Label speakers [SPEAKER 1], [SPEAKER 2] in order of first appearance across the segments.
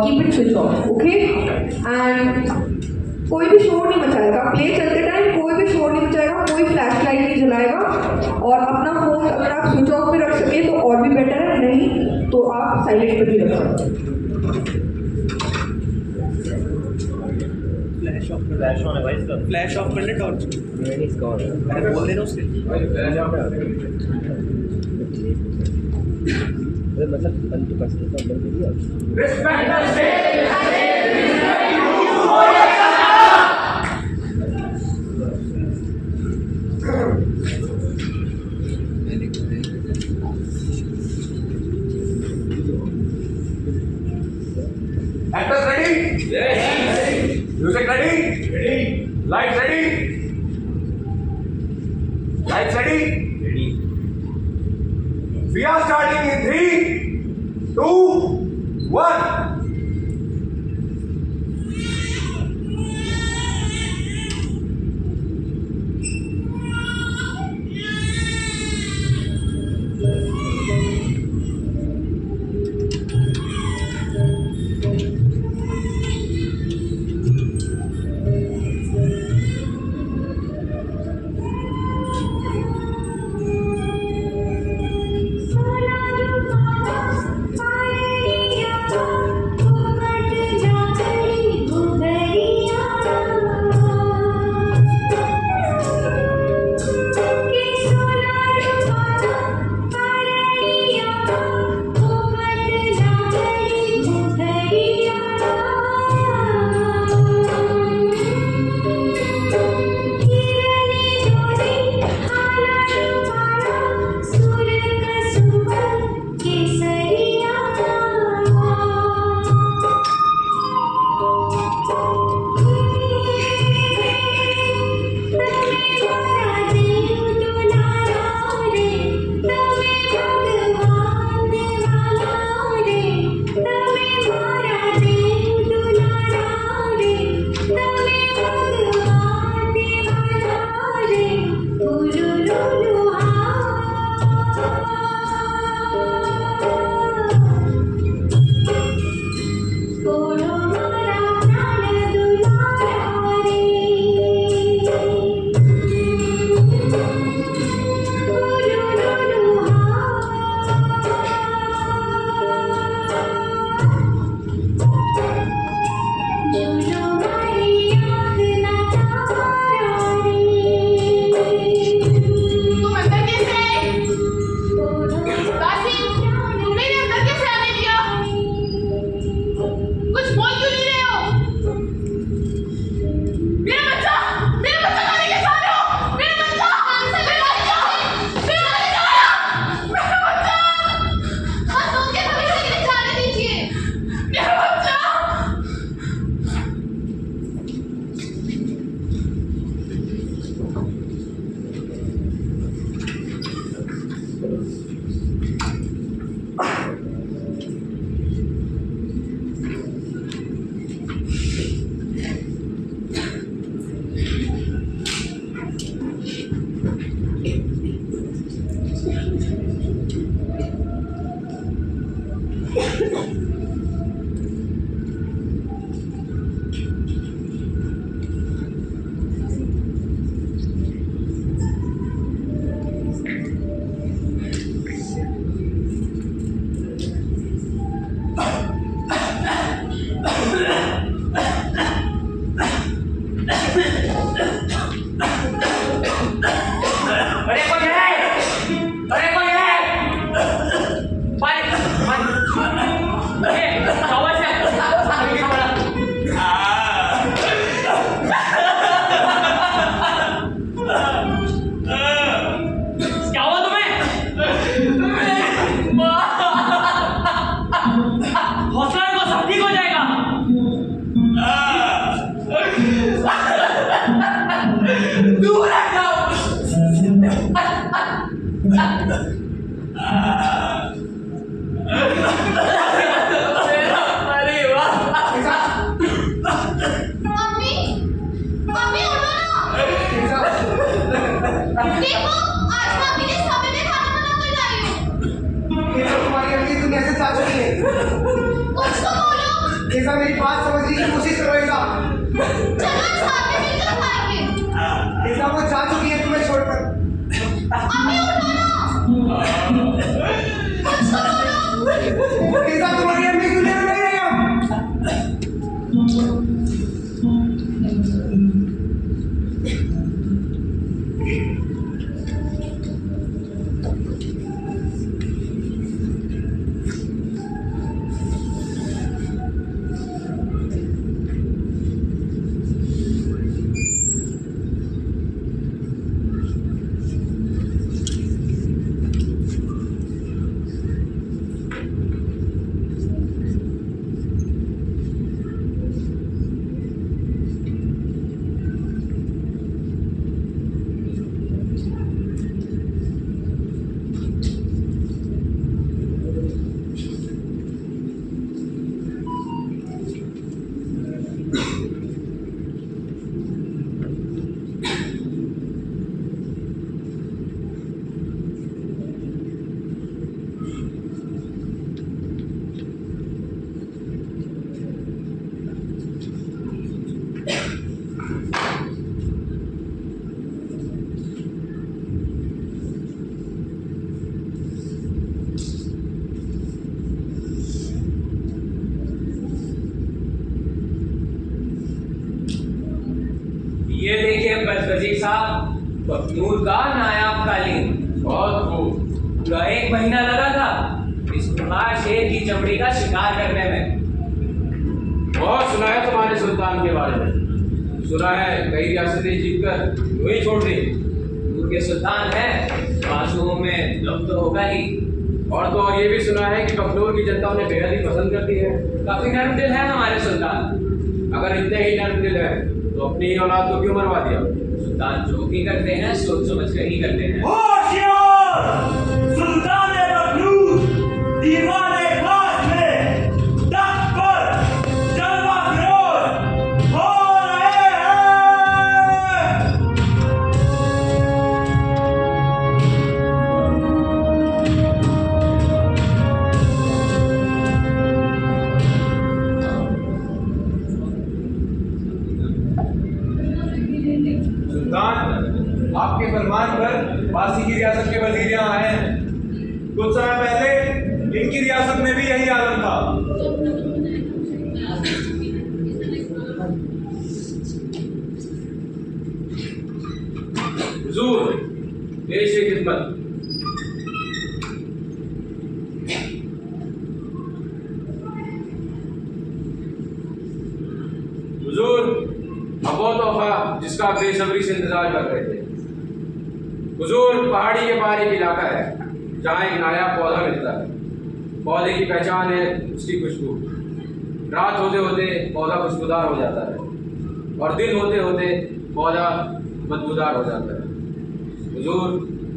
[SPEAKER 1] Keep it switch off, okay. And कोई भी शोर नहीं मचाएगा, प्ले चलते टाइम कोई भी शोर नहीं मचाएगा, कोई फ्लैश लाइट नहीं जलाएगा। और अपना फोन अगर आप स्विच ऑफ पे रख सके तो और भी बेटर है, नहीं तो आप साइलेंट पर भी रख सकते।
[SPEAKER 2] फ्लैश ऑन है भाई इसका।
[SPEAKER 3] फ्लैश ऑफ कर ले टॉर्च।
[SPEAKER 2] नहीं इसका ऑन है।
[SPEAKER 3] अरे बोल देना उससे।
[SPEAKER 2] अरे मतलब बंद तो कर सकता बंद नहीं है।
[SPEAKER 4] Respect the stage. Actors ready? Yes. Music ready? Ready. Lights ready? Lights ready? Ready. We are starting in 3, 2, 1.
[SPEAKER 1] कुछ तो बोलो।
[SPEAKER 3] ऐसा मेरी बात समझने की कोशिश करो ऐसा।
[SPEAKER 5] चलो साथ में निकल पाएंगे।
[SPEAKER 3] ऐसा वो जा चुकी है तुम्हें छोड़कर।
[SPEAKER 5] अभी उठो ना।
[SPEAKER 3] ऐसा तुम्हारी अम्मी दुनिया में नहीं रही हम।
[SPEAKER 6] ये देखिए वजीर साहब, बखनूर का नायाब कालीन।
[SPEAKER 4] बहुत खूब।
[SPEAKER 6] पूरा 1 महीना लगा था इस खुमार शेर की चमड़ी का शिकार करने में।
[SPEAKER 4] बहुत सुना है तुम्हारे सुल्तान के बारे में। सुना है कई रियासतें जीतकर यूं ही छोड़ दी।
[SPEAKER 6] दूर के सुल्तान हैं, मासूमों में दम तो होगा ही।
[SPEAKER 4] और तो और ये भी सुना है कि बखनूर की जनता उन्हें बेहद ही पसंद करती है।
[SPEAKER 6] काफी नर्म दिल है हमारे सुल्तान।
[SPEAKER 4] अगर इतने ही नर्म दिल है तो अपनी ही औलाद को क्यों मरवा दिया?
[SPEAKER 6] सुल्तान जो भी करते हैं सोच समझ कर ही करते हैं।
[SPEAKER 7] होशियार! सुल्तान बखनूर दीवाने खास में तख्त पर जलवा फिरोज हो रहे हैं।
[SPEAKER 4] सुल्तान, आपके फरमान पर पासी की रियासत के वजीर यहाँ आए हैं। कुछ समय पहले इनकी रियासत में भी यही हालत था। हुजूर, देश की खिदमत। हुजूर, अब वो तोहफा जिसका आप बेसब्री से इंतजार कर रहे थे। हुजूर, पहाड़ी के पार एक इलाका है जहाँ एक नायाब पौधा मिलता है। पौधे की पहचान है उसकी खुशबू। रात होते होते पौधा खुशबूदार हो जाता है और दिन होते होते पौधा बदबूदार हो जाता है। हुजूर,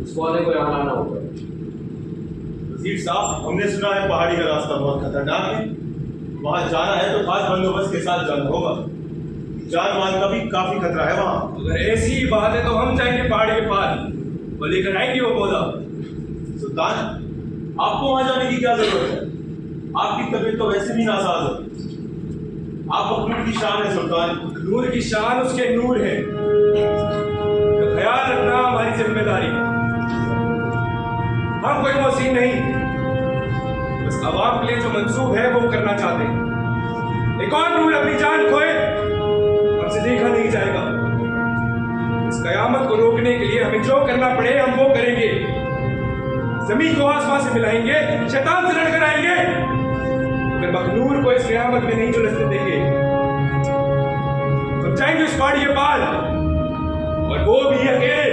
[SPEAKER 4] उस पौधे को यहाँ लाना होगा।
[SPEAKER 8] वजीर साहब, हमने सुना है पहाड़ी का रास्ता बहुत खतरनाक है। वहाँ जाना है तो खास बंदोबस्त के साथ जाना होगा। जान माल का भी काफी खतरा है वहाँ।
[SPEAKER 4] अगर ऐसी बात है तो हम जाएंगे पहाड़ी के पार और लेकर आएंगे वो पौधा।
[SPEAKER 8] सुल्तान, आपको वहाँ जाने की क्या जरूरत है? आपकी तबीयत तो वैसे भी नासाज है। आप बखनूर की शान है सुल्तान।
[SPEAKER 4] नूर की शान उसके नूर है। तो ख्याल रखना हमारी जिम्मेदारी। हम कोई मौसीन नहीं, बस आवाम के लिए जो मंसूब है वो करना चाहते हैं। एक और नूर अपनी जान खोए हमसे देखा नहीं जाएगा। इस कयामत को रोकने के लिए हमें जो करना पड़े हम वो करेंगे। जमीन को आसमान से मिलाएंगे, शैतान से लड़कर आएंगे। अगर बखनूर को इस कयामत में नहीं झुलसने देंगे तो जाएंगे उस पहाड़ी के पार, और वो भी अकेले।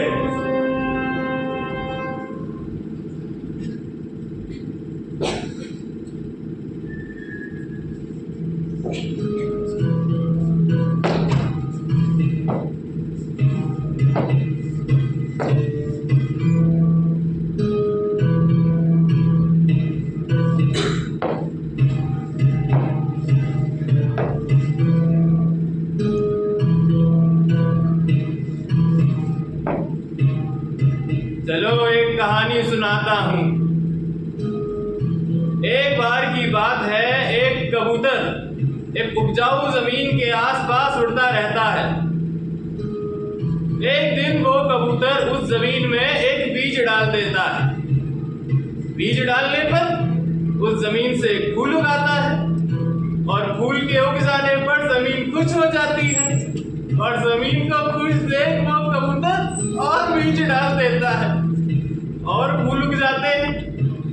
[SPEAKER 7] चलो एक कहानी सुनाता हूँ। एक बार की बात है, एक कबूतर एक उपजाऊ जमीन के आसपास उड़ता रहता है। एक दिन वो कबूतर उस जमीन में एक बीज डाल देता है। बीज डालने पर उस जमीन से फूल उगाता है और फूल के उग जाने पर जमीन खुश हो जाती है और जमीन को खुश देख वो कबूतर और बीज डाल देता है और फूल उग जाते हैं।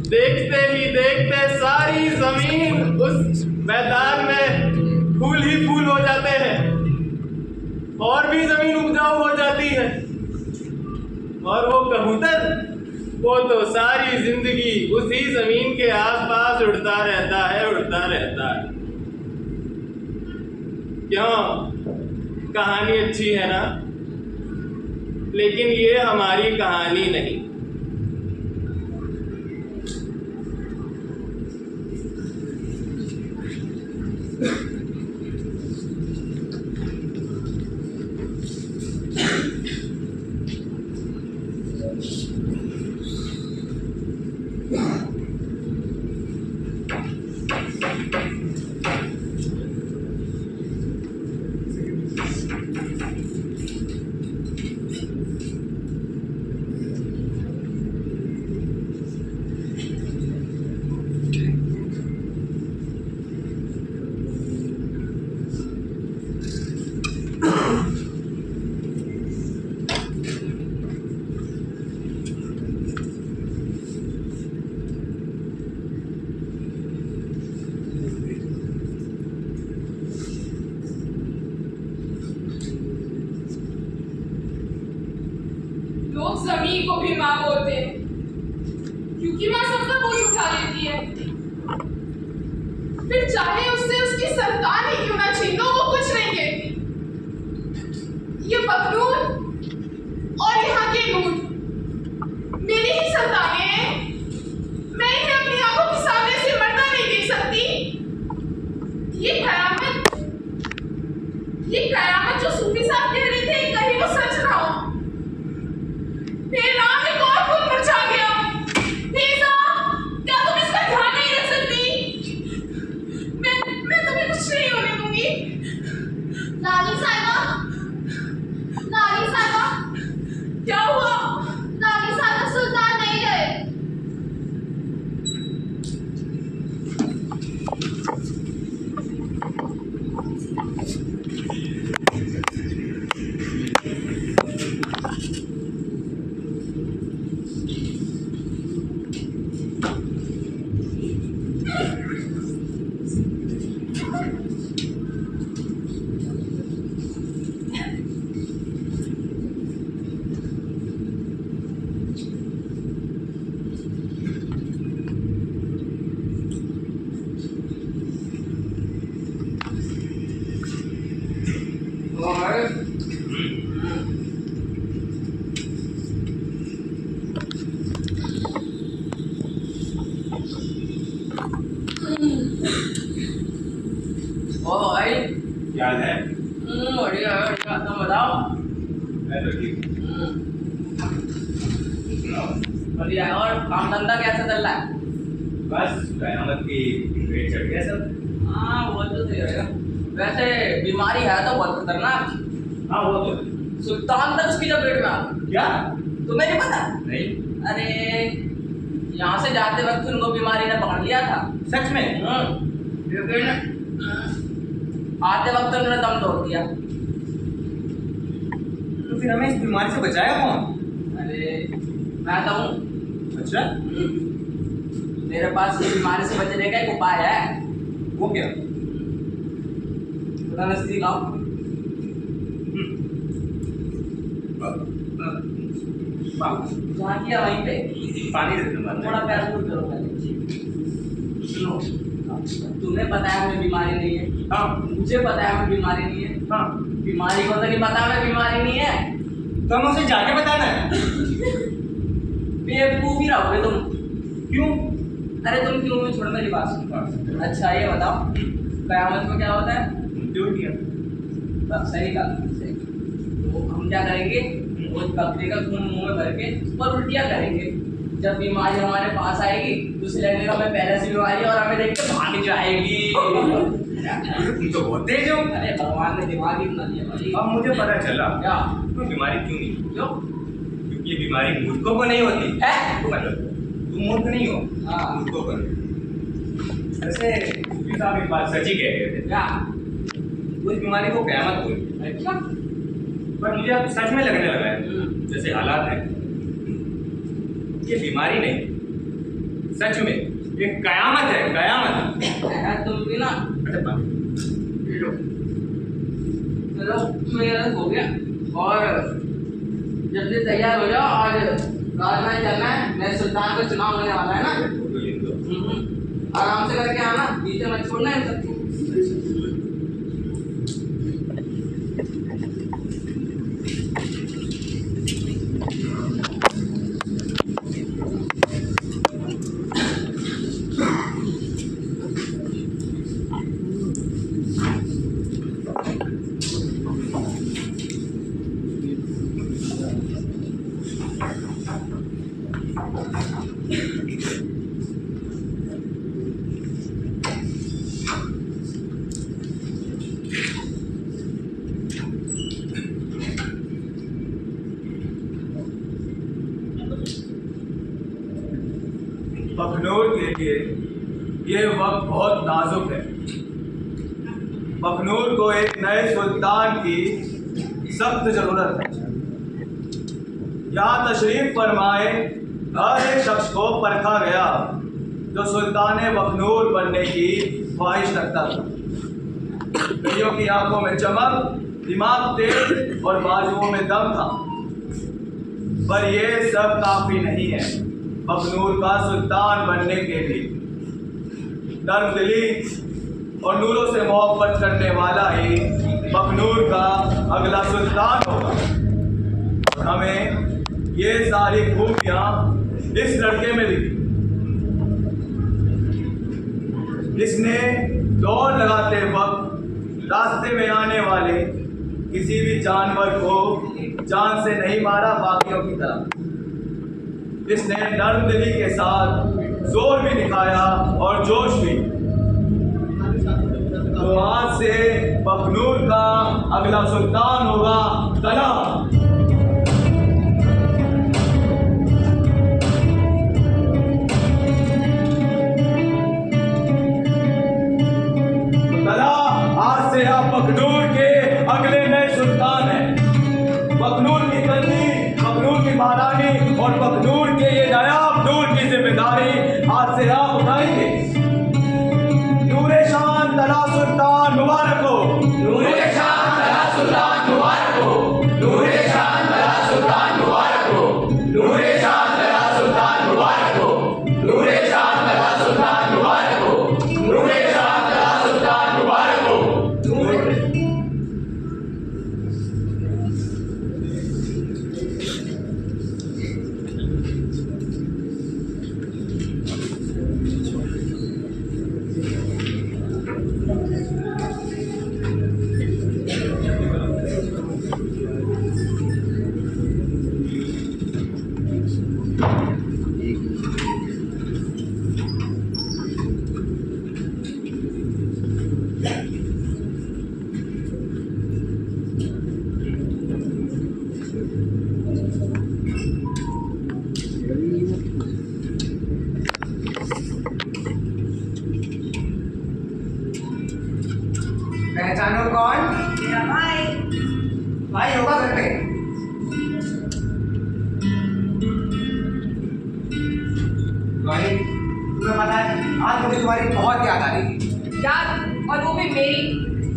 [SPEAKER 7] देखते ही देखते सारी जमीन उस मैदान में फूल ही फूल हो जाते हैं और भी जमीन उपजाऊ हो जाती है। और वो कबूतर वो तो सारी जिंदगी उसी जमीन के आसपास उड़ता रहता है, उड़ता रहता है। क्यों? कहानी अच्छी है ना? लेकिन ये हमारी कहानी नहीं।
[SPEAKER 9] लोग जमीन को भी माँ बोलते हैं क्योंकि माँ सबका बोझ उठा लेती है। फिर चाहे उससे उसकी संतान ही क्यों ना छीन लो, वो कुछ नहीं कहती। ये पखनूर और यहाँ के नूर मेरी ही संतानें हैं। मैं इन्हें अपनी आंखों के सामने से मरता नहीं देख सकती। ये कयामत जो सूफी साहब कह रहे थे, कहीं वो सच ना हो। मेरे नाम एक और फूल मुरझा गया। तेजा, क्या तुम इसका ध्यान नहीं रख सकती? मैं तुम्हें कुछ नहीं होने दूंगी।
[SPEAKER 5] लाली साहिबा,
[SPEAKER 9] क्या हुआ?
[SPEAKER 5] लाली साहिबा सुल्तान नहीं गए।
[SPEAKER 6] ओ भाई,
[SPEAKER 8] क्या है?
[SPEAKER 6] बढ़िया है, तुम बताओ।
[SPEAKER 8] मैं तो ठीक हूँ।
[SPEAKER 6] बढ़िया है। और काम धंधा कैसा चल रहा है?
[SPEAKER 8] बस कयामत की रेट चढ़ गया सब।
[SPEAKER 6] हाँ, वो तो सही रहेगा। वैसे बीमारी है तो बहुत खतरनाक।
[SPEAKER 8] हाँ वो तो है।
[SPEAKER 6] सुल्तान तक उसकी चपेट में आ गई।
[SPEAKER 8] क्या?
[SPEAKER 6] तुम्हें नहीं पता?
[SPEAKER 8] नहीं।
[SPEAKER 6] अरे यहाँ से जाते वक्त उनको बीमारी ने पकड़ लिया था।
[SPEAKER 8] सच में?
[SPEAKER 6] लेकिन आते वक्त उन्होंने दम तोड़ दिया।
[SPEAKER 3] तो फिर हमें इस बीमारी से बचाया कौन?
[SPEAKER 6] अरे मैं तो हूँ।
[SPEAKER 8] अच्छा,
[SPEAKER 6] मेरे पास इस बीमारी से बचने का एक उपाय है।
[SPEAKER 8] वो क्या?
[SPEAKER 6] थोड़ा नजदीक आओ। जहाँ किया वहीं पे
[SPEAKER 8] पानी दे दो बाद में।
[SPEAKER 6] थोड़ा प्यार दूर करो पहले। सुनो, तुम्हें पता है मुझे बीमारी नहीं है।
[SPEAKER 8] हाँ
[SPEAKER 6] मुझे पता है मुझे बीमारी नहीं है।
[SPEAKER 8] हाँ,
[SPEAKER 6] बीमारी को तो नहीं पता मैं बीमारी नहीं है।
[SPEAKER 3] तो हमें उसे जाके बताना है।
[SPEAKER 6] बेवकूफ ही रहोगे तुम।
[SPEAKER 8] क्यों?
[SPEAKER 6] अरे तुम क्यों भी छोड़, मेरी बात सुनो। अच्छा ये बताओ, कयामत में क्या होता है?
[SPEAKER 8] क्यों किया?
[SPEAKER 6] बस सही कहा, सही। तो हम क्या करेंगे, वो बकरे का खून मुंह में भर के उस पर उल्टियाँ करेंगे। जब बीमारी हमारे पास आएगी तो उसे लगेगा हमें पहले से बीमारी और हमें देख के भाग जाएगी।
[SPEAKER 8] तुम तो बहुत तेज हो।
[SPEAKER 6] अरे भगवान ने दिमाग ही बना दिया भाई।
[SPEAKER 8] अब मुझे पता चला
[SPEAKER 6] क्या?
[SPEAKER 8] तुम्हें बीमारी क्यों नहीं,
[SPEAKER 6] क्यों?
[SPEAKER 8] क्योंकि ये बीमारी मूर्खों को नहीं होती
[SPEAKER 6] है?
[SPEAKER 8] मतलब तुम मूर्ख नहीं हो,
[SPEAKER 6] हाँ।
[SPEAKER 8] मूर्खों को नहीं। वैसे ये साहब एक बात सच ही कह रहे थे,
[SPEAKER 6] क्या?
[SPEAKER 8] उस बीमारी को कयामत बोली,
[SPEAKER 6] अच्छा।
[SPEAKER 8] पर मुझे अब सच में लगने लगा है जैसे हालात हैं, ये बीमारी नहीं, सच में एक कयामत है, कयामत।
[SPEAKER 6] तुम भी ना।
[SPEAKER 8] अरे बाप।
[SPEAKER 6] चलो मेरा हो गया और जल्दी तैयार हो जाओ और राजधानी चलना है। मेरे सुल्तान का चुनाव होने वाला है ना।
[SPEAKER 8] तो ये तो
[SPEAKER 6] आराम से करके आना, बीच में मत छोड़ना है सबको।
[SPEAKER 8] बखनूर के लिए ये वक्त बहुत नाजुक है। बखनूर को एक नए सुल्तान की सख्त जरूरत है। यहाँ तशरीफ फरमाए हर एक शख्स को परखा गया जो सुल्तान बखनूर बनने की ख्वाहिश रखता था। कईयों की आंखों में चमक, दिमाग तेज और बाजुओं में दम था, पर यह सब काफी नहीं है बखनूर का सुल्तान बनने के लिए। नर्मदिली और नूरों से मोहब्बत करने वाला ही बखनूर का अगला सुल्तान होगा। हमें ये सारी खूबियां इस लड़के में दिखी। इसने दौड़ लगाते वक्त रास्ते में आने वाले किसी भी जानवर को जान से नहीं मारा बाकियों की तरह। इसने नर्मदिली के साथ जोर भी दिखाया और जोश भी। तो आज से बखनूर का अगला सुल्तान होगा तला। तला, आज से आप बखनूर के अगले नए सुल्तान हैं। बखनूर की गद्दी, बखनूर की महारानी और बखनूर के ये नायाब नूर की जिम्मेदारी आज से आप उठाएंगे। नूरे शान तला सुल्तान मुबारक हो। नूरे शान तला सुल्तान मुबारक हो। नूरे शान तला सुल्तान मुबारक हो। नूरे शान तला सुल्तान मुबारक हो। नूरे शान तला सुल्तान मुबारक हो। नूरे शान तला सुल्तान मुबारक हो।
[SPEAKER 3] पहचानो कौन?
[SPEAKER 1] मेरा भाई।
[SPEAKER 3] भाई होगा घर पे। भाई तुम्हें पता है आज मुझे तुम्हारी बहुत याद आ रही थी।
[SPEAKER 1] याद, और वो भी मेरी।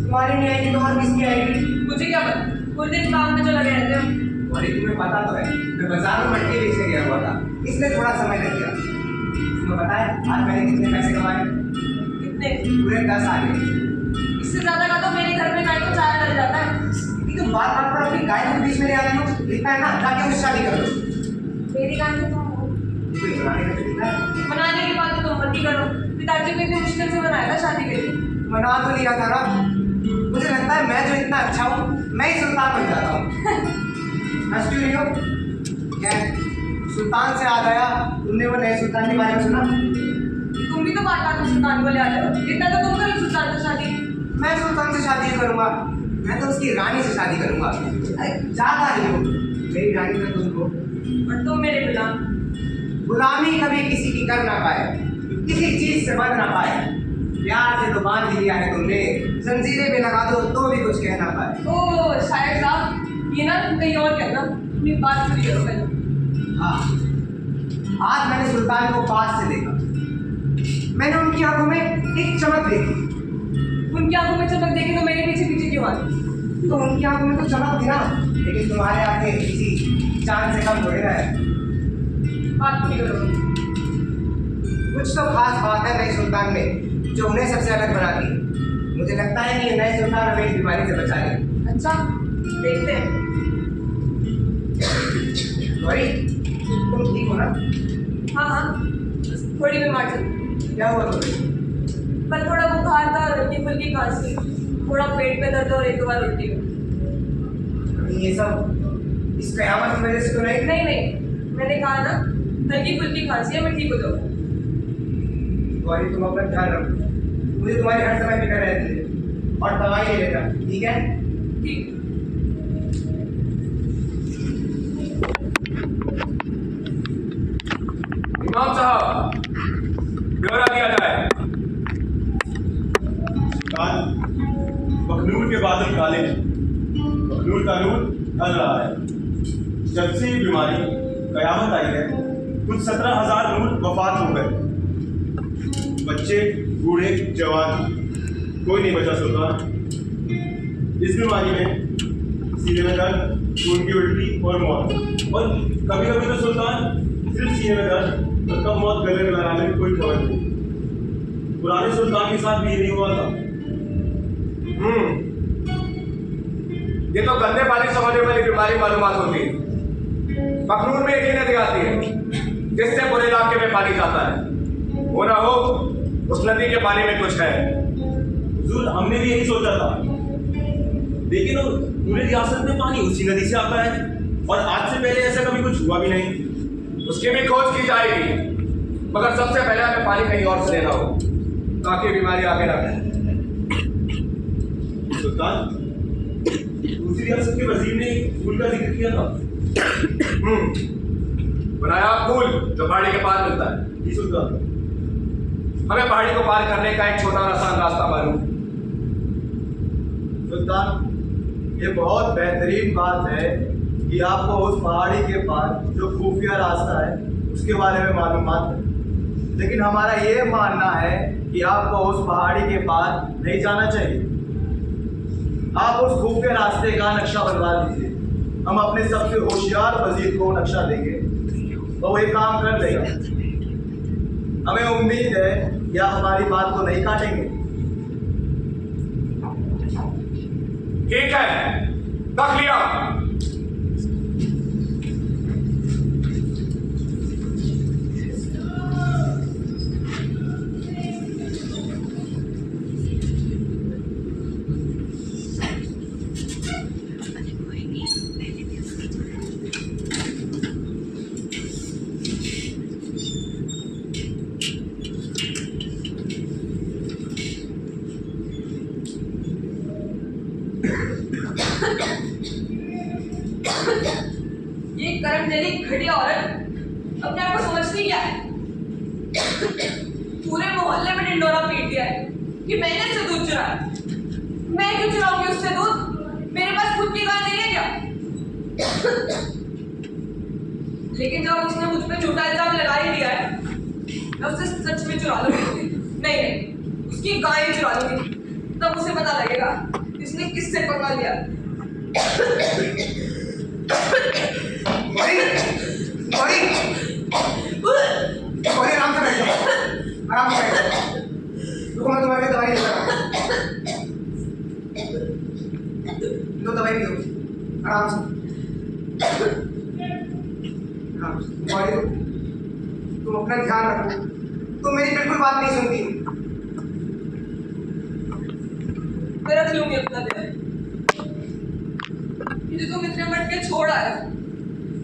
[SPEAKER 3] तुम्हारी नहीं आएगी तो और किसकी आएगी?
[SPEAKER 1] मुझे क्या पता, पूरे दिन काम में जो लगे रहते हो।
[SPEAKER 3] भाई तुम्हें पता तो है मैं बाजार में मट्टी बेचने गया हुआ था, इसलिए थोड़ा समय लग गया। तुम्हें पता है आज मैंने कितने पैसे कमाए?
[SPEAKER 1] कितने?
[SPEAKER 3] पूरे 10 आ गए।
[SPEAKER 1] इससे ज्यादा का तो मेरे घर में गाय को चारा लग जाता है।
[SPEAKER 3] कि तुम बात बात पर अपनी गाय के बीच में ले आती हो। इतना है ना, जाके उससे शादी कर लो।
[SPEAKER 1] मेरी गाय को तो
[SPEAKER 3] कोई बनाने का तरीका है?
[SPEAKER 1] मनाने की बात तो तुम मत ही करो। पिताजी को इतनी मुश्किल से बनाया था शादी के लिए।
[SPEAKER 3] मना तो लिया था ना। मुझे लगता है मैं जो इतना अच्छा हूँ मैं ही सुल्तान बन जाता हूँ। हंस क्यों रही हो? क्या सुल्तान से याद आया, तुमने वो नए सुल्तान के बारे में सुना?
[SPEAKER 1] तुम भी तो बात बात में सुल्तान को ले आते हो। इतना तो तुम करो सुल्तान से शादी।
[SPEAKER 3] मैं सुल्तान से शादी करूंगा, मैं तो उसकी रानी से शादी करूंगा। अरे ज्यादा नहीं हो, मेरी रानी तो तुमको।
[SPEAKER 6] और तुम मेरे गुलाम।
[SPEAKER 3] गुलामी कभी किसी की कर ना पाए, किसी चीज से बंध ना पाए। प्यार से तो बांध ही लिया है तुमने, जंजीरें पे लगा दो तो भी कुछ कह ना पाए।
[SPEAKER 6] ओ शायर साहब, ये ना तुम कहीं और कहना, अपनी बात पूरी करो पहले।
[SPEAKER 3] हाँ, आज मैंने सुल्तान को पास से देखा। मैंने उनकी आंखों में एक चमक देखी।
[SPEAKER 6] उनकी आंखों में चमक देखी तो मेरे पीछे पीछे क्यों आई?
[SPEAKER 3] तो उनकी आंखों में तो चमक थी ना, लेकिन तुम्हारे आंखें किसी चांद से कम थोड़ी ना है।
[SPEAKER 6] बात पूरी करो।
[SPEAKER 3] कुछ तो खास बात है नए सुल्तान में जो उन्हें सबसे अलग बनाती है। मुझे लगता है कि ये नए सुल्तान हमें इस बीमारी से बचा ले।
[SPEAKER 6] अच्छा, देखते हैं।
[SPEAKER 3] गौरी, तुम ठीक हो ना?
[SPEAKER 6] हाँ हाँ, बस थोड़ी बीमार चल।
[SPEAKER 3] क्या हुआ तुम्हें?
[SPEAKER 6] पर थोड़ा बुखार था, हल्की फुल्की खांसी, थोड़ा पेट में दर्द और एक दो बार उल्टी हुई।
[SPEAKER 3] ये सब इस कयामत की वजह से तो नहीं?
[SPEAKER 6] नहीं नहीं, मैंने कहा ना हल्की फुल्की खांसी है, मैं ठीक हो जाऊंगा।
[SPEAKER 3] गौरी, तुम अपना ध्यान रखो, मुझे तुम्हारी हर समय फिक्र रहती है और दवाई ले लेना, ठीक है?
[SPEAKER 6] ठीक।
[SPEAKER 4] इमाम साहब, ब्यौरा दिया जाए।
[SPEAKER 8] बखनूर के बादल काले हैं, बखनूर का नूर ढल रहा है। जब से ये बीमारी कयामत आई है, कुछ 17,000 नूर वफात हो गए। बच्चे, बूढ़े, जवान, कोई नहीं बचा सुल्तान। इस बीमारी में सीने में दर्द, खून की उल्टी और मौत। और कभी कभी तो सुल्तान सिर्फ सीने में दर्द और कब मौत गले में लगाने में कोई खबर नहीं। पुराने सुल्तान के साथ भी यही हुआ था।
[SPEAKER 4] ये तो गंदे पानी से होने वाली बीमारी मालूमात होती है। बखनूर में एक ही नदी आती है जिससे पूरे इलाके में पानी जाता है। हो ना हो उस नदी के पानी में कुछ है।
[SPEAKER 8] हुजूर, हमने भी यही सोचा था, लेकिन पूरे रियासत में पानी उसी नदी से आता है और आज से पहले ऐसा कभी कुछ हुआ भी नहीं।
[SPEAKER 4] उसकी भी खोज की जाएगी, मगर सबसे पहले हमें पानी कहीं और से लेना हो ताकि बीमारी आगे ना बढ़े।
[SPEAKER 8] सुल्तान, दूसरी रियासत के वजीर ने फूल का जिक्र किया था।
[SPEAKER 4] बनाया फूल जो पहाड़ी के पार मिलता है।
[SPEAKER 8] जी सुल्तान।
[SPEAKER 4] हमें पहाड़ी को पार करने का एक छोटा और आसान रास्ता मालूम।
[SPEAKER 10] सुल्तान, ये बहुत बेहतरीन बात है कि आपको उस पहाड़ी के पार जो खुफिया रास्ता है उसके बारे में मालूमात है, लेकिन हमारा ये मानना है कि आपको उस पहाड़ी के पार नहीं जाना चाहिए। आप उस खुफिया रास्ते का नक्शा बनवा दीजिए, हम अपने सबसे होशियार वजीर को नक्शा देंगे तो वो ये काम कर देगा। हमें उम्मीद है कि आप हमारी बात को नहीं काटेंगे।
[SPEAKER 4] ठीक है, रख लिया।
[SPEAKER 6] ये करमजली घटिया औरत अपने आप को समझती क्या है? पूरे मोहल्ले में ढिंडोरा पीट दिया है कि मैंने उससे दूध चुराया। मैं क्यों चुराऊंगी उससे दूध? मेरे पास खुद की गाय नहीं है क्या? लेकिन जब उसने मुझ पे झूठा इल्जाम लगा ही दिया है, मैं उससे सच में चुरा लूंगी। नहीं, उसकी गाय ही चुरा लूंगी, तब उसे पता लगेगा इसने किससे पकड़ा लिया।
[SPEAKER 3] आराम से बैठो, आराम से बैठो। रुको, मैं तुम्हारे लिए दवाई लेकर आता हूं। लो दवाई लो, आराम से। तुम अपना ध्यान रखो, तुम मेरी बिल्कुल बात नहीं सुनती।
[SPEAKER 6] मैं रख लूंगी अपना ध्यान। ये तुम इतने मटके छोड़ आया,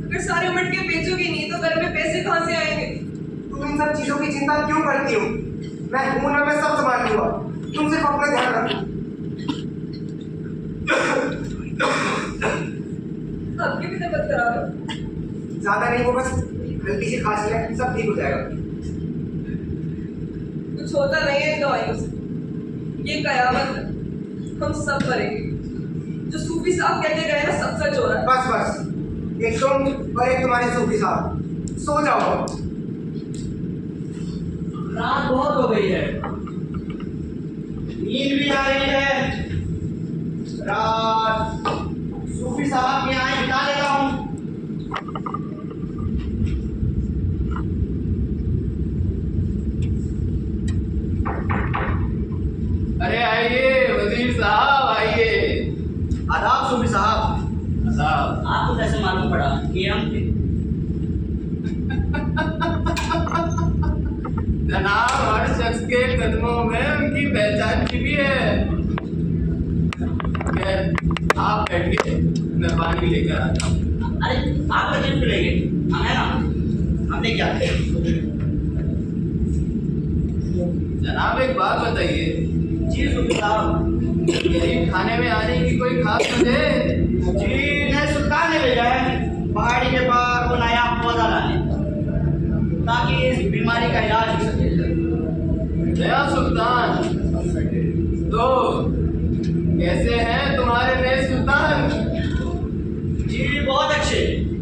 [SPEAKER 6] अगर सारे मटके बेचोगी नहीं तो घर में पैसे कहाँ से आएंगे?
[SPEAKER 3] तुम इन सब चीजों की चिंता क्यों करती हो? मैं हूं ना, मैं सब संभाल लूंगा। तुम सिर्फ अपना ध्यान रखो।
[SPEAKER 6] आपकी भी तबीयत खराब है।
[SPEAKER 3] ज्यादा नहीं, वो बस हल्की सी खांसी है, सब ठीक हो जाएगा।
[SPEAKER 6] कुछ होता नहीं है इन दवाइयों से। ये कयामत है, हम सब मरेंगे। जो सूफी साहब कहते गए ना सब सच हो रहा है।
[SPEAKER 3] बस बस, एक तुम और एक तुम्हारे सूफी साहब, सो जाओ।
[SPEAKER 8] रात बहुत हो गई है, नींद भी आ रही है। रात सूफी साहब के यहाँ बिता लेता हूँ।
[SPEAKER 7] अरे आइए वजीर साहब, आइए।
[SPEAKER 8] आदाब सूफी साहब।
[SPEAKER 7] साहब,
[SPEAKER 8] आपको कैसे मालूम पड़ा कि हम थे?
[SPEAKER 7] जनाब, हर शख्स के कदमों में उनकी पहचान छिपी है। खैर, आप बैठिए, मैं पानी लेकर आता हूँ।
[SPEAKER 8] अरे आप कहीं मिलेंगे, हम है ना, हम लेके आते हैं।
[SPEAKER 7] जनाब, एक बात बताइए,
[SPEAKER 8] जी सूफी साहब।
[SPEAKER 7] यही खाने में आने की कोई खास वजह?
[SPEAKER 8] जी ने सुल्तान ने भेजा है पहाड़ी के पार वो नया पौधा लाने, ताकि इस बीमारी का इलाज हो सके।
[SPEAKER 7] नया सुल्तान? तो कैसे हैं तुम्हारे नए सुल्तान?
[SPEAKER 8] जी बहुत अच्छे,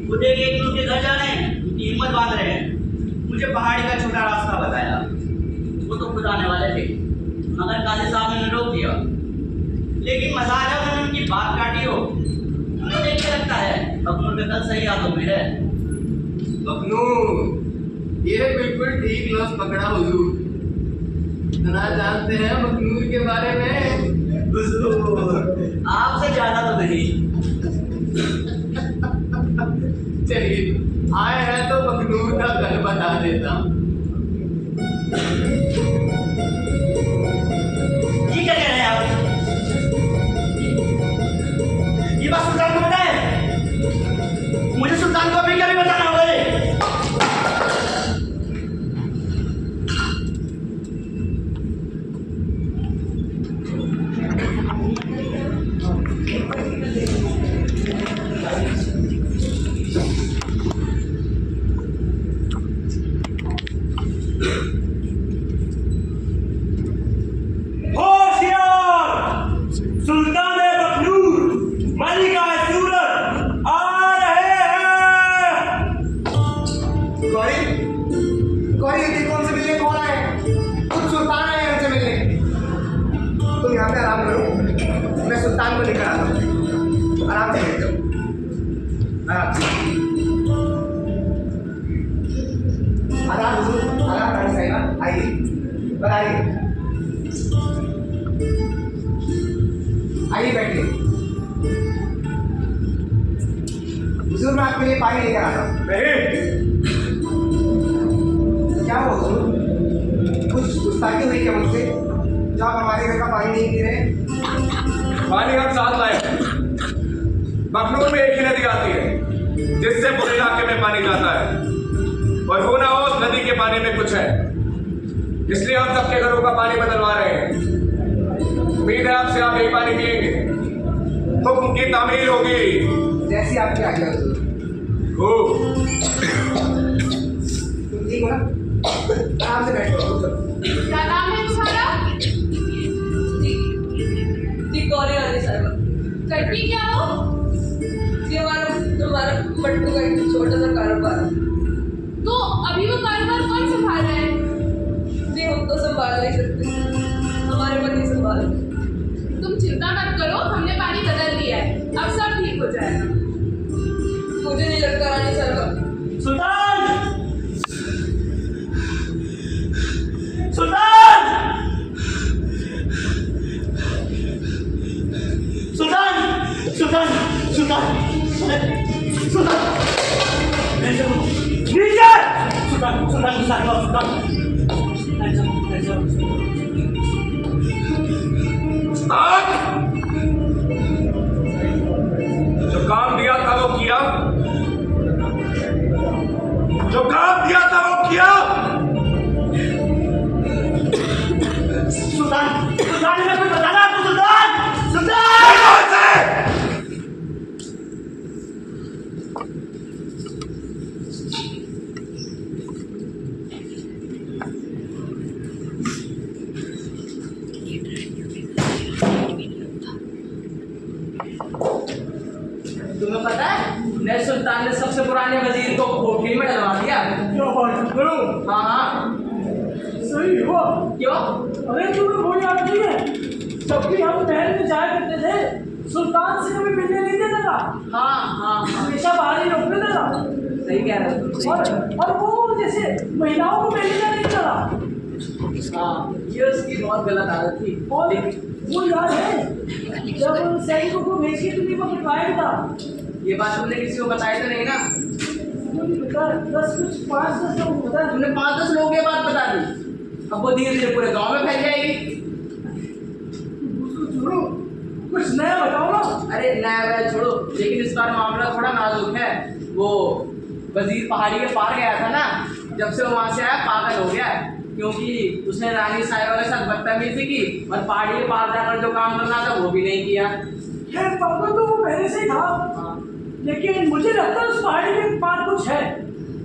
[SPEAKER 8] वो देखिए कि उनके घर जाने की हिम्मत बांध रहे हैं। मुझे पहाड़ी का छोटा रास्ता बताया, वो तो खुद आने वाले थे, मगर काजी साहब ने रोक दिया। लेकिन मजाज है उन्होंने उनकी बात काटी हो। मुझे देख के लगता है बखनूर में कल सही हाथों में है।
[SPEAKER 7] बखनूर, ये बिल्कुल ठीक लफ्ज पकड़ा हुजूर। इतना जानते हैं बखनूर के बारे में?
[SPEAKER 8] हुजूर, आपसे ज्यादा तो नहीं।
[SPEAKER 7] चलिए, आए हैं तो बखनूर का घर बता देता हूँ।
[SPEAKER 8] ये क्या कह रहे हैं आप? ये बात सुल्तान को बताए? मुझे सुल्तान को अभी कभी बताना होगा। सुल्तान बखनूर मलिका सूरत आ रहे हैं।
[SPEAKER 3] गौरी, गौरी, ये देखो हमसे मिलने कौन आए? खुद सुल्तान आए हमसे मिलने। तुम यहाँ पे आराम करो, मैं सुल्तान को लेकर आता हूँ। आराम से बैठ जाओ, आराम से। आराम हुजूर, आराम रानी साहिबा, आइए, बताइए। आइए बैठिए। हुजूर, मैं आपके लिए पानी लेकर आता हूँ।
[SPEAKER 10] नहीं,
[SPEAKER 3] क्या हुआ हुजूर? कुछ गुस्ताखी हुई क्या मुझसे जो आप हमारे घर का पानी नहीं पी रहे?
[SPEAKER 4] पानी हम साथ लाए हैं। बखनूर में एक ही नदी आती है जिससे पूरे इलाके में पानी जाता है, और हो ना हो उस नदी के पानी में कुछ है, इसलिए हम सबके घरों का पानी बदलवा रहे हैं। उम्मीद है आपसे आप यही पानी पिएंगे, हुक्म की तामील होगी।
[SPEAKER 3] जैसी आपकी आज्ञा हुजूर।
[SPEAKER 4] हो
[SPEAKER 3] तुम ठीक हो ना? आराम से बैठो।
[SPEAKER 9] क्या नाम है तुम्हारा?
[SPEAKER 6] जी गौरी रानी साहिबा।
[SPEAKER 9] करती क्या हो?
[SPEAKER 6] जी हमारा मट्टू का एक छोटा सा कारोबार है।
[SPEAKER 9] तो अभी वो कारोबार कौन संभाल रहा है?
[SPEAKER 6] जी हम तो संभाल नहीं सकते, हमारे पति संभाल।
[SPEAKER 9] तुम चिंता मत करो, हमने पानी बदल दिया है, अब सब ठीक हो जाएगा।
[SPEAKER 6] मुझे नहीं लगता रानी साहिबा।
[SPEAKER 8] सुल्तान, सुल्तान, सुल्तान, सुल्तान, सुल्तान, सुल्तान, नीचे, सुल्तान, सुल्तान, सुल्तान,
[SPEAKER 4] जो काम दिया था वो किया, जो काम दिया था वो किया।
[SPEAKER 8] सुल्तान, सुल्तान, मैं कुछ बताना आपको। सुल्तान, सुल्तान,
[SPEAKER 6] सुल्तान ने सबसे पुराने वजीर को कोठरी में डलवा दिया।
[SPEAKER 8] क्या बात करो?
[SPEAKER 6] हाँ हाँ।
[SPEAKER 8] सही हुआ।
[SPEAKER 6] क्यों?
[SPEAKER 8] अरे तुम्हें वो याद नहीं है जब भी हम महल में जाया करते थे सुल्तान से कभी मिलने नहीं देता था।
[SPEAKER 6] हाँ हाँ हाँ,
[SPEAKER 8] हमेशा बाहर ही रोकने देता।
[SPEAKER 6] सही कह रहे हो तुम, सही कह रहे
[SPEAKER 8] और वो जैसे महिलाओं को मिलने नहीं देता।
[SPEAKER 6] हो। हाँ, ये उसकी बहुत गलत आदत थी।
[SPEAKER 8] और
[SPEAKER 6] लेकिन
[SPEAKER 8] वो याद है जब सैनिकों को भेज के तुमने वो किफायत था।
[SPEAKER 6] ये बात तुमने किसी को बताई तो नहीं ना?
[SPEAKER 8] मुझे बता 5-10 लोग को बता।
[SPEAKER 6] तुमने 5-10 लोगों की बात बता दी, अब वो धीरे धीरे पूरे गांव में फैल जाएगी।
[SPEAKER 8] उसको छोड़ो, कुछ नया बताओ ना।
[SPEAKER 6] अरे नया वह छोड़ो, लेकिन इस बार मामला थोड़ा नाजुक है। वो वजीर पहाड़ी के पार गया था ना, जब से वो वहां से आया पागल हो गया है, क्योंकि उसने रानी साहिबा के साथ बदतमीजी की और पहाड़ी के पार जाकर जो काम करना था वो भी नहीं किया।
[SPEAKER 8] खैर पागल तो वो पहले से ही था, लेकिन मुझे लगता है उस पहाड़ी के पार कुछ है।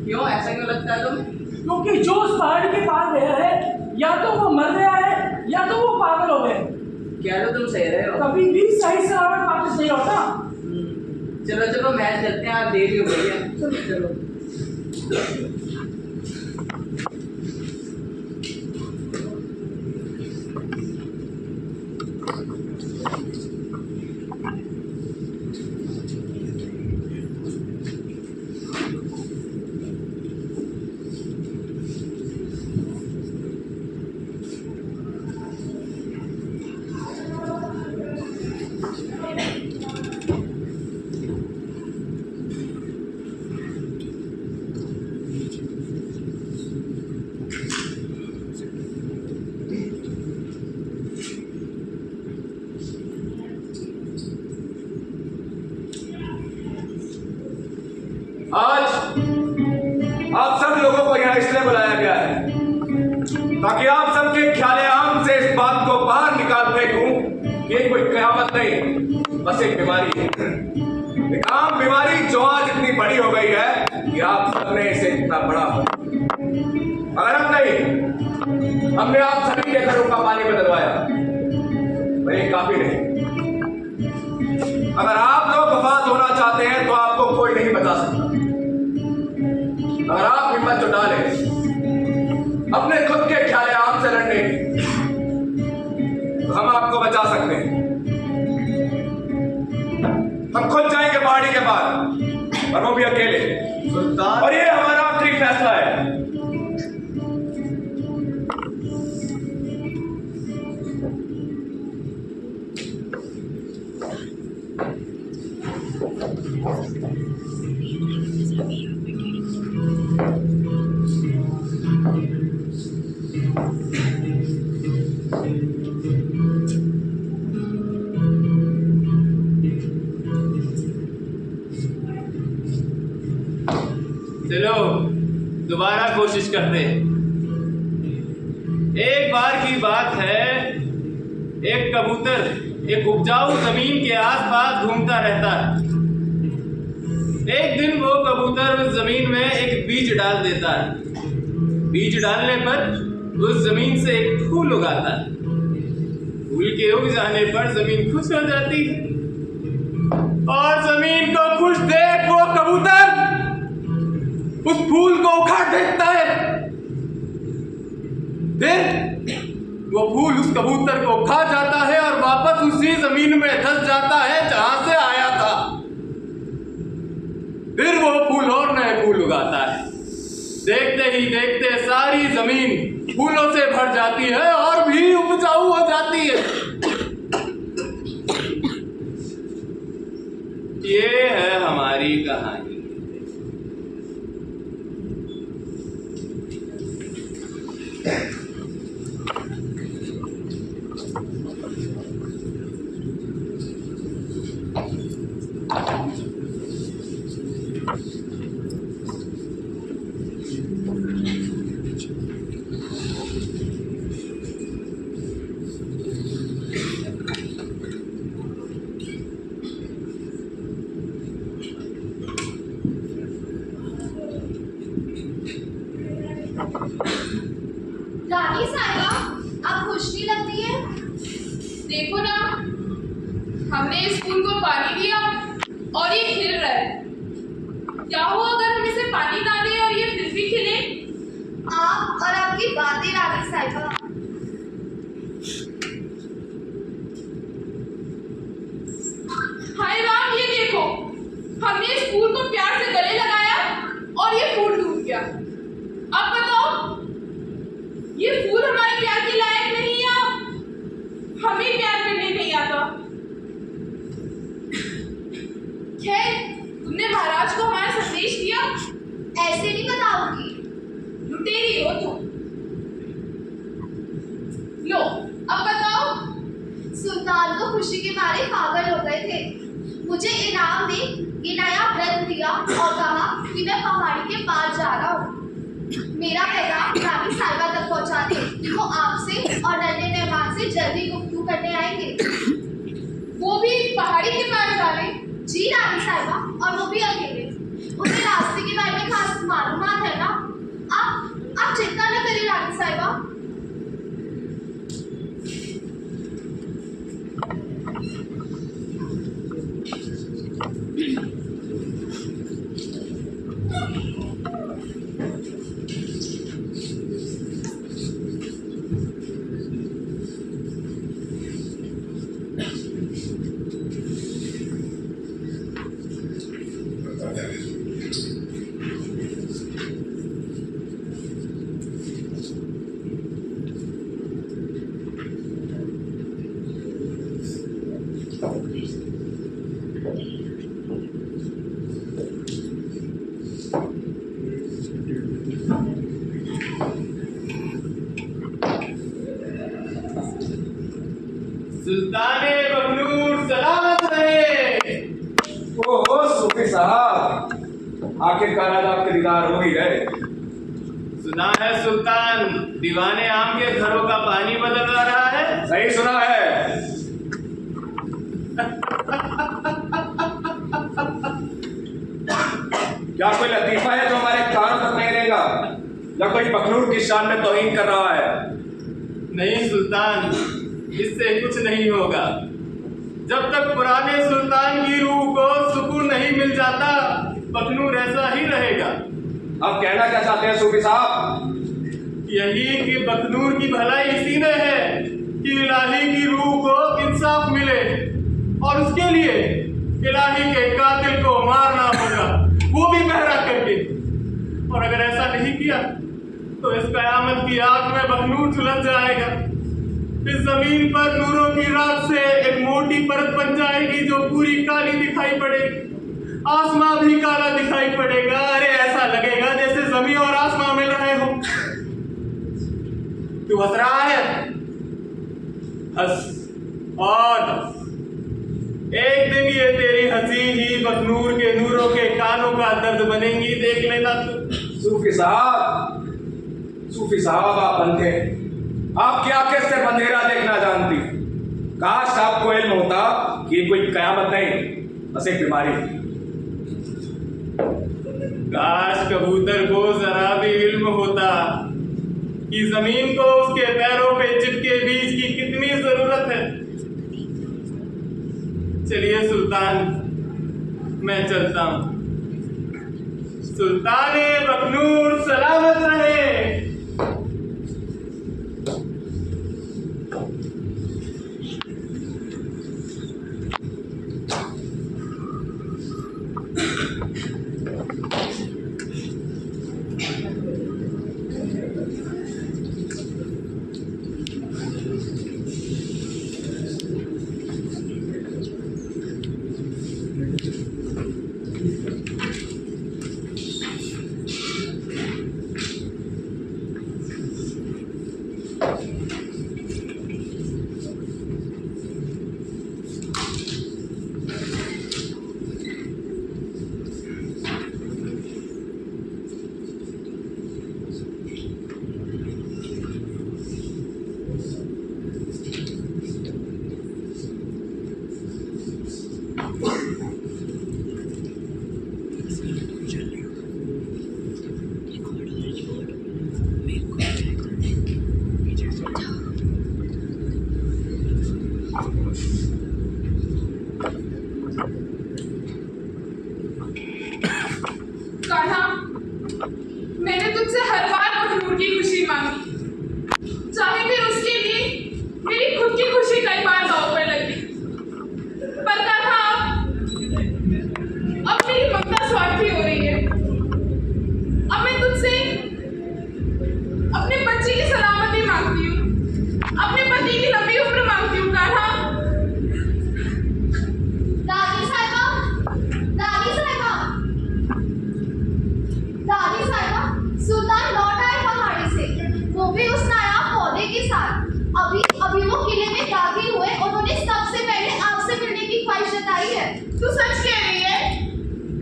[SPEAKER 6] क्यों, ऐसा क्यों लगता है तुम्हें?
[SPEAKER 8] क्योंकि जो उस पहाड़ी के पार गया है या तो वो मर गया है या तो वो पागल हो गए।
[SPEAKER 6] कह लो, तुम सही रहे हो।
[SPEAKER 8] कभी भी सही सलामत वापस नहीं होता।
[SPEAKER 6] चलो चलो मैच चलते हैं, आप देरी हो गई है। चलो।
[SPEAKER 8] आज आप सब लोगों को यहाँ इसलिए बुलाया गया है ताकि आप सबके ख्याल आम से इस बात को बाहर निकाल फेंकूं कि ये कोई कयामत नहीं, बस एक बीमारी है, एक आम बीमारी जो आज इतनी बड़ी हो गई है कि आप सबने इसे इतना बड़ा हो। अगर हम नहीं, हमने आप सभी के घरों का पानी बदलवाया, पर ये काफी नहीं। अगर आप लोग वफात होना चाहते हैं तो आपको कोई नहीं बचा सकता। अगर आप हिम्मत जुटा लें अपने खुद के ख्याल आम से लड़ने की, तो हम आपको बचा सकते हैं। हम खुद जाएंगे पहाड़ी के पार, और वो भी अकेले।
[SPEAKER 10] सुल्तान,
[SPEAKER 8] और ये हमारा आखिरी फैसला है।
[SPEAKER 7] चलो दोबारा कोशिश करते हैं। एक बार की बात है, एक कबूतर एक उपजाऊ जमीन के आसपास घूमता रहता है। एक दिन वो कबूतर उस जमीन में एक बीज डाल देता है। बीज डालने पर उस जमीन से एक फूल उगाता है। फूल के उग जाने पर जमीन खुश हो जाती है, और जमीन को खुश देख वो कबूतर उस फूल को उखाड़ देता है। फिर वो फूल उस कबूतर को खा जाता है और वापस उसी जमीन में धंस जाता है जहां से आया था। फिर वो फूल और नए फूल उगाता है। देखते ही देखते सारी जमीन फूलों से भर जाती है और भी उपजाऊ हो जाती है। ये है हमारी कहानी।
[SPEAKER 5] रानी साहिबा, आप खुश नहीं लगती है?
[SPEAKER 9] देखो ना, हमने इस फूल को पानी दिया और ये खिल रहा है। क्या हो अगर हम इसे पानी ना दें और ये फिर भी खिले?
[SPEAKER 5] आप और आपकी बातें रानी साहिबा।
[SPEAKER 9] हाय राम, ये देखो, हमने इस फूल को प्यार से गले लगाया और ये फूल टूट गया। अब बताओ, ये फूल हमारे प्यार के लायक नहीं है। हमें प्यार करने नहीं आता। खैर, तुमने महाराज को हमारा संदेश दिया?
[SPEAKER 5] ऐसे नहीं बताऊंगी।
[SPEAKER 9] लुटेरी हो तुम। लो, अब बताओ।
[SPEAKER 5] सुल्तान को खुशी के मारे पागल हो गए थे। मुझे इनाम में ये नया व्रत दिया और कहा कि मैं पहाड़ी के पार जा रहा हूँ। मेरा पैगाम रानी साहिबा तक पहुँचा दे कि वो आपसे और नन्हे मेहमान से जल्दी गुफ्तगू करने आएंगे।
[SPEAKER 9] वो भी पहाड़ी के पार जा रहे?
[SPEAKER 5] जी रानी साहिबा, और वो भी अकेले। उन्हें रास्ते के बारे में खास मालूमात है ना। आप चिंता न करिए रानी साहिबा।
[SPEAKER 7] सुल्ताने बखनूर सलामत रहे।
[SPEAKER 8] ओहो सूफी साहब, आखिरकार आज आपके दीदार हो ही गए।
[SPEAKER 7] सुना है सुल्तान दीवाने आम के घरों का पानी बदलवा रहा है।
[SPEAKER 8] सही सुना है। क्या कोई लतीफा है जो हमारे कानों तक नहीं रहेगा, या कोई बखनूर की शान में तौहीन कर रहा है?
[SPEAKER 7] नहीं सुल्तान, इससे कुछ नहीं होगा। जब तक पुराने सुल्तान की रूह को सुकून नहीं मिल जाता, बखनूर ऐसा ही रहेगा।
[SPEAKER 8] आप कहना क्या चाहते हैं सूफी साहब?
[SPEAKER 7] यही कि बखनूर की भलाई इसी में है कि इलाही की रूह को इंसाफ मिले, और उसके लिए इलाही के कातिल को मारना होगा, वो भी पहरा करके। और अगर ऐसा नहीं किया तो इस कयामत की आग में बखनूर झुलस जाएगा। इस जमीन पर नूरों की रात से एक मोटी परत बन जाएगी जो पूरी काली दिखाई पड़ेगी। आसमां भी काला दिखाई पड़ेगा। अरे ऐसा लगेगा जैसे जमीन और आसमां मिल रहे हो। तू हंस रहा है? हंस और हंस। एक दिन ये तेरी हंसी ही बखनूर के नूरों के कानों का दर्द बनेंगी, देख लेना तू।
[SPEAKER 8] सूफी साहब आप अंधे, आपकी आंखें सिर्फ अंधेरा देखना जानती। काश आपको इल्म होता कि ये कोई कयामत नहीं, बस एक बीमारी।
[SPEAKER 7] काश कबूतर को जरा भी इल्म होता कि जमीन को उसके पैरों पे चिपके बीज की कितनी जरूरत है। चलिए सुल्तान, मैं चलता हूं। सुल्ताने बखनूर सलामत रहे।
[SPEAKER 9] मैंने तुझसे हर बार बखनूर की खुशी मांगी, चाहे फिर उसके लिए मेरी खुद की खुशी कई बार दांव पर लगी। पर कहा अब मेरी ममता स्वार्थी हो रही है। अब मैं तुझसे अपने बच्चे की सलामती मांगती हूँ, अपने पति की लंबी उम्र मांगती हूँ। कान्हा,
[SPEAKER 5] दादी साहिबा, दादी साहिबा, दादी साहिबा, सुल्तान लौट आए पहाड़ी से, वो भी उस नायाब पौधे के साथ। अभी वो किले में दाखिल हुए, उन्होंने सबसे पहले आपसे मिलने की ख्वाहिश जताई है।
[SPEAKER 9] तू सच कह रही है?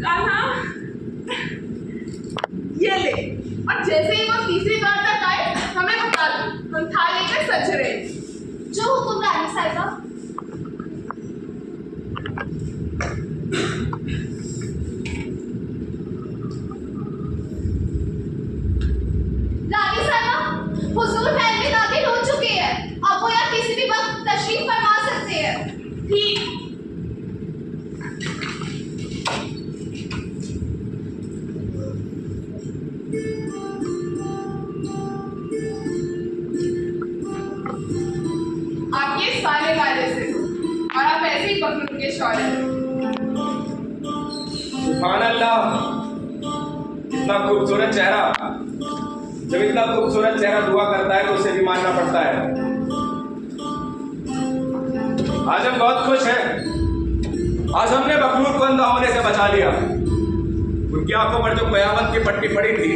[SPEAKER 9] कान्हा, ये ले, और जैसे ही वो तीसरी बार तक आए हमें बता दो, हम थाल लेकर सज रहे।
[SPEAKER 5] जो हुकुम दादी साहिबा। दादी साहिबा, हुजूर महल में दाखिल हो चुके हैं। अब वो यहाँ किसी भी वक्त तशरीफ फरमा सकते हैं।
[SPEAKER 9] ठीक। आप ये साले वाले से हो, और आप ऐसे ही बखनूर के शौर्य हो।
[SPEAKER 4] सुभान अल्लाह, इतना खूबसूरत चेहरा, जब इतना खूबसूरत चेहरा दुआ करता है तो उसे भी मानना पड़ता है। आज हम बहुत खुश हैं, आज हमने बखनूर को अंधा होने से बचा लिया। उनकी आंखों पर जो कयामत की पट्टी पड़ी थी,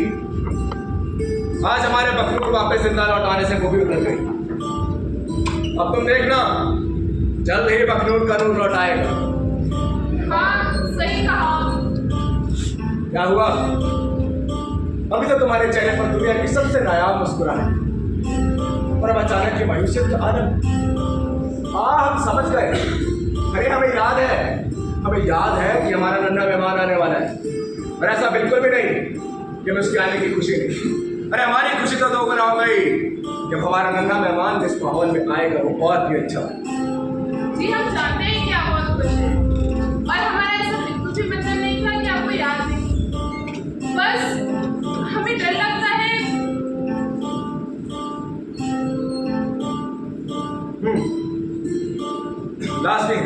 [SPEAKER 4] आज हमारे बखनूर वापस जिंदा लौटाने से वो भी उतर गई। अब तुम देखना, जल्द ही बखनूर का नूर लौट आएगा।
[SPEAKER 9] हाँ, सही कहा।
[SPEAKER 4] क्या हुआ? अभी तो तुम्हारे चेहरे पर दुनिया की सबसे नायाब मुस्कुराहट, और अब अचानक ये मायूसियत का आलम। हम समझ गए। अरे हमें याद है कि हमारा नन्हा मेहमान आने वाला है, और ऐसा बिल्कुल भी नहीं कि हमें उसके आने की खुशी नहीं। अरे हमारी खुशी तो दोगुना हो गई जब हमारा नन्हा मेहमान जिस माहौल में आएगा वो बहुत ही अच्छा है।
[SPEAKER 9] जी, हम जानते हैं कि आप बहुत खुश हैं, और हमारा ऐसा बिल्कुल भी मतलब नहीं था कि आपको याद नहीं। बस हमें डर लगता है।
[SPEAKER 4] लास्ट नहीं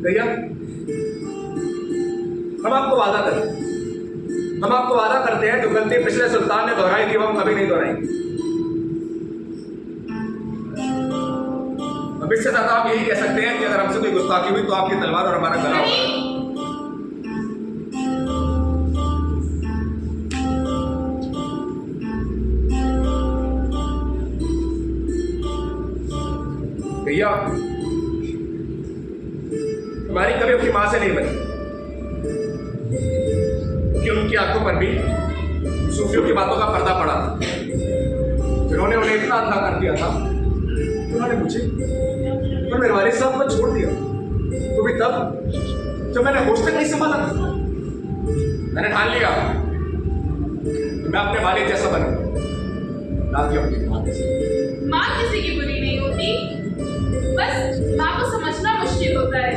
[SPEAKER 4] भैया, हम आपको वादा करते हैं जो गलती पिछले सुल्तान ने दोहराई थी वो हम कभी नहीं दोहराएंगे। अब इससे ज्यादा आप यही कह सकते हैं कि अगर हमसे कोई गुस्ताखी हुई तो आपकी तलवार और हमारा गला होगा। भैया, हमारी कभी अपनी मां से नहीं बनी, कि उनकी आंखों पर भी सूफियों की बातों का पर्दा पड़ा था, जिन्होंने उन्हें इतना अंधा कर दिया था। उन्होंने मुझे और मेरे वालिद साहब को छोड़ दिया, तो भी तब जब मैंने होश तक नहीं संभाला था। मैंने ठान लिया कि मैं अपने वालिद जैसा बनूं, ना कि अपनी मां जैसा।
[SPEAKER 9] माँ किसी की बुरी नहीं होती, बस माँ को समझना मुश्किल होता है।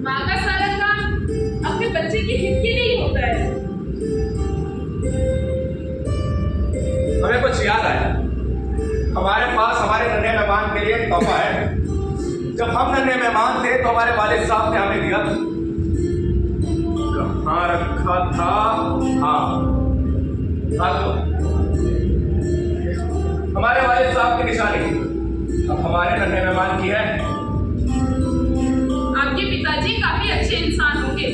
[SPEAKER 9] माँ का सारा काम अपने बच्चे के हित के लिए ही होता है।
[SPEAKER 4] हमें कुछ याद आया, हमारे पास हमारे नन्हे मेहमान के लिए एक तोहफा है। जब हम नन्हे मेहमान थे तो हमारे वालिद साहब ने हमें दिया। कहाँ रखा था? हाँ, तो हमारे वालिद साहब की निशानी अब हमारे नन्हे मेहमान की है।
[SPEAKER 9] आपके पिताजी काफी अच्छे इंसान होंगे,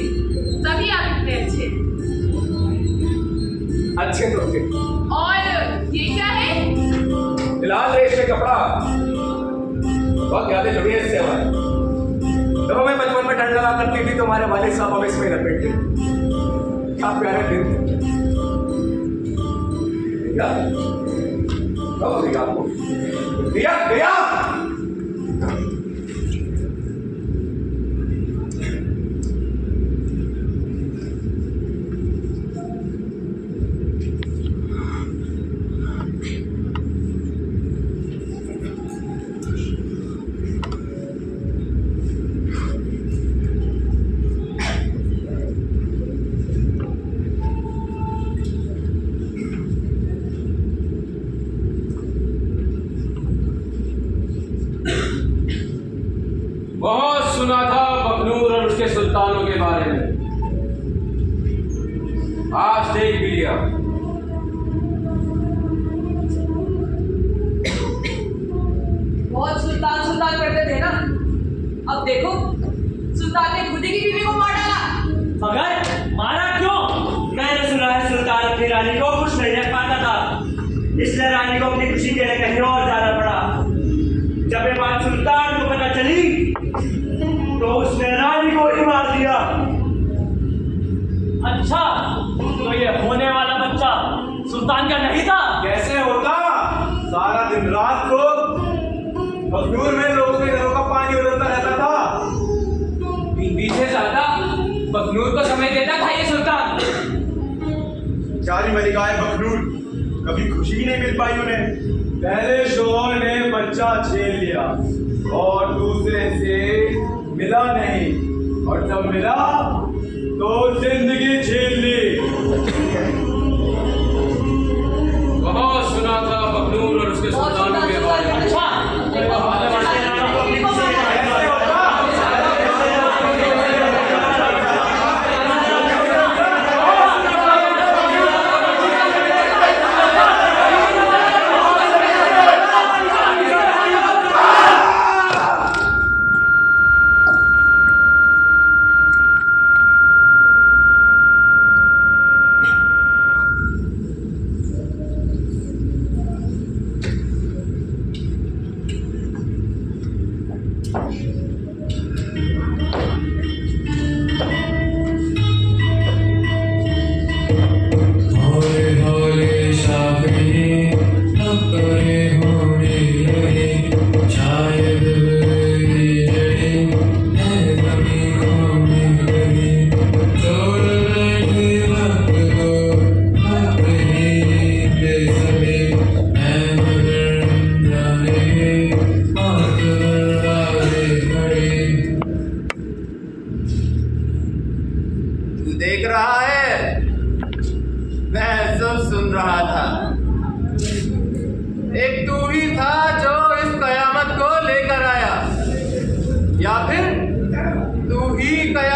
[SPEAKER 9] तभी आप इतने
[SPEAKER 4] अच्छे तो थे।
[SPEAKER 9] और ये क्या है?
[SPEAKER 4] लाल रेशमी कपड़ा, बहुत यादें जुड़ी है इससे हमारी। जब हमें बचपन में ठंड लगा करती थी तो हमारे वालिद साहब हमें इसमें लपेटते। क्या प्यारे दिन थे। कब दिया आपको? दिया सुल्तानों के बारे में आज देख भी लिया।
[SPEAKER 6] बहुत सुल्तान सुल्तान करते थे ना, अब देखो सुल्तान ने खुद ही की बीवी को मार डाला।
[SPEAKER 8] मगर मारा क्यों? मैंने सुना है सुल्तान अपनी रानी को खुश नहीं रख पाता था, इसलिए रानी को अपनी खुशी के लिए कहीं और जाना पड़ा। जब ये बात सुल्तान को पता चली तो उसने रानी को ही मार दिया। अच्छा, तो ये होने वाला बच्चा सुल्तान का नहीं था?
[SPEAKER 10] कैसे होता? सारा दिन रात को बखनूर में लोगों के घरों का पानी उड़ता रहता था।
[SPEAKER 2] बीवी से ज्यादा बखनूर को समय देता था ये सुल्तान।
[SPEAKER 10] जारी मलिकाए बखनूर, कभी खुशी ही नहीं मिल पाई उन्हें। पहले शोहर ने बच्चा छीन लिया और दूसरे से मिला नहीं, और जब मिला तो जिंदगी छीन ली।
[SPEAKER 4] बहुत सुना था बखनूर और उसके सुल्तानों के बारे में।
[SPEAKER 7] देख रहा है, मैं सब सुन रहा था। एक तू ही था जो इस कयामत को लेकर आया, या फिर तू ही कयामत